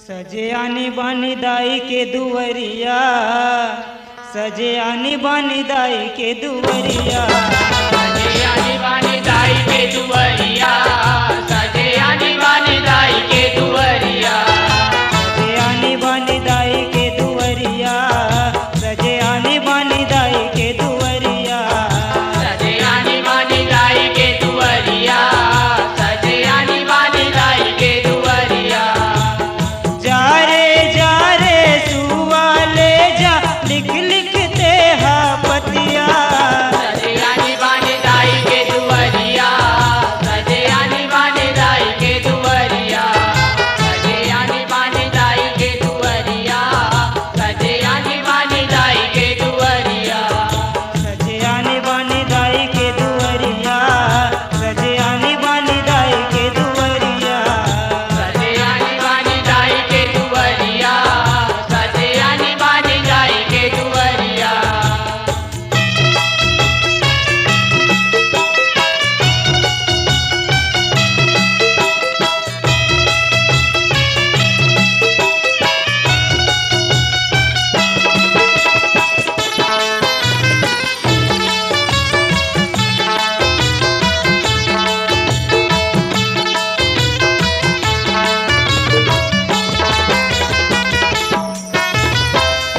सजे आनी बानी दाई के दुवरिया, सजे आनी बानी दाई के दुवरिया, सजे आनी बानी दाई के दुवरिया, सजे आनी बानी दाई के दुवरिया, सजे आनी बानी दाई के दुवरिया, सजे आनी बानी दाई के दुवरिया, सजे आनी बानी दाई के दुवरिया, सजे आनी बानी दाई के दुवरिया। जा रे सुआ ले जा लिख लिखते हा पतिया, सजे आनी बानी दाई के दुवरिया, सजे आनी बानी दाई के दुवरिया, सजे आनी बानी दाई के दुवरिया, सजे आनी बानी दाई के दुवरिया। सजे आनी बानी दाई के दुवरिया, सजे आनी बानी दाई के दुवरिया, सजे आनी बानी दाई के दुवरिया, सजे आनी बानी दाई के दुवरिया।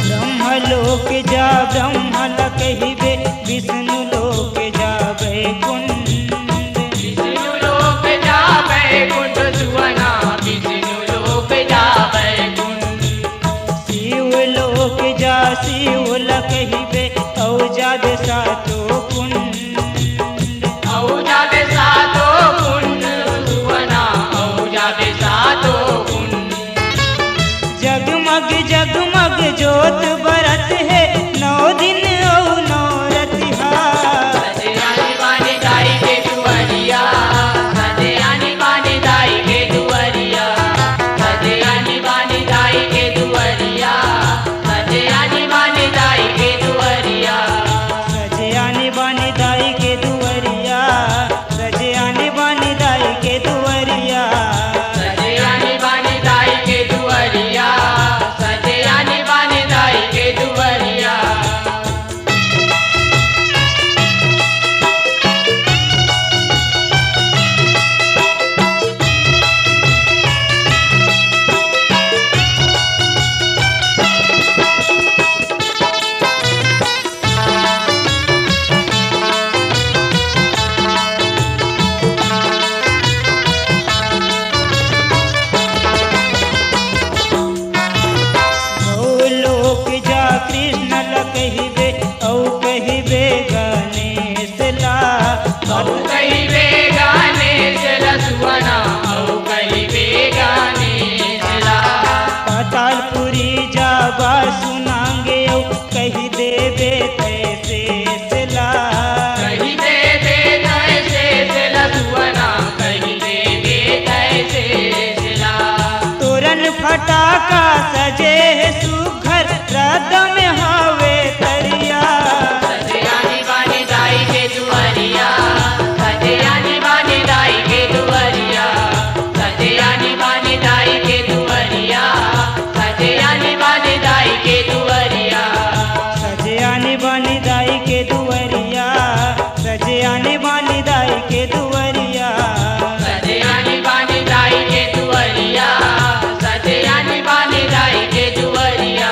ब्रह्मलोक जा ब्रह्मल कहिबे, विष्णु लोक जा वैकुंठ, विष्णु लोक जाबै कुंठ सुवना, विष्णु लोक जाबै कुंठ। शिव लोक जा शिवल कहिबे, औजाद सातो कुंड, औजाद सातो कुंड सुवना, औजाद सातो कुंड। जगमग जगमग जोत बरत है, 9 दिन औ 9 रतिहा, सजे आनी बानी दाई के दुवरिया, सजे आनी बानी दाई के दुवरिया, सजे आनी बानी दाई के दुवरिया, सजे आनी बानी दाई के दुवरिया। सजे आनी बानी दाई के दुवरिया, सजे आनी बानी दाई के दुवरिया, सजे आनी बानी दाई के दुवरिया, सजे आनी बानी दाई के दुवरिया। लोक जा कृष्ण ल कहिबे, औ कहिबे गणेश ला, औ कहिबे गणेश लसुवना, औ कहिबे गणेश ला। पातालपुरी जा बासुनांगे, औ कहि देबे तैसे सला, कही दे दे तैसे से लसुवना, कही दे दे तैसे सिला। तोरन फटाका सजे है सुघर, रात में हावे तरिया, सजे आनी बानी दाई के दुवरिया, सजे आनी बानी दाई के दुवरिया, सजे आनी बानी दाई के दुवरिया, सजे आनी बानी दाई के दुवरिया। सजे आनी बानी दाई के दुवरिया, सजे आनी बानी दाई के दुवरिया, सजे आनी बानी दाई के दुवरिया, सजे आनी बानी दाई के दुवरिया।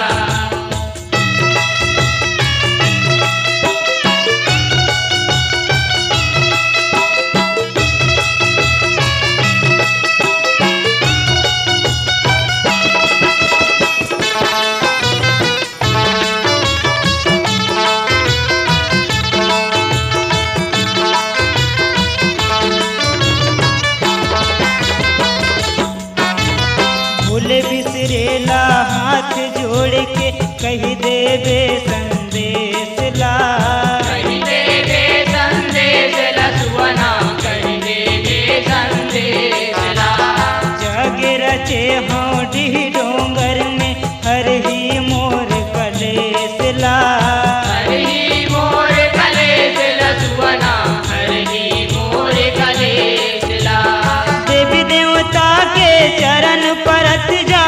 भूल बिसरेला हाथ जोड़ के, कही देबे संदेश ला, कही दे दे संदेश लसुवना, कही दे दे संदेश ला। जग रचे हों डीह डोंगर में, हर ही मोर कलेश ला, हर ही मोर कलेश लसुवना, हर ही मोर कलेश ला। देवी देवता के चरण परत जा,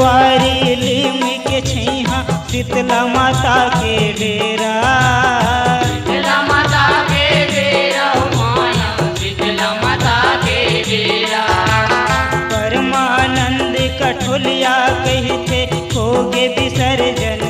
दुआरी लीम के छैहा शीतला माता के डेरा। शीतला माता के डेरा माया शीतला माता के डेरा। परमानंद कठोलिया कहते होगे विसर्जन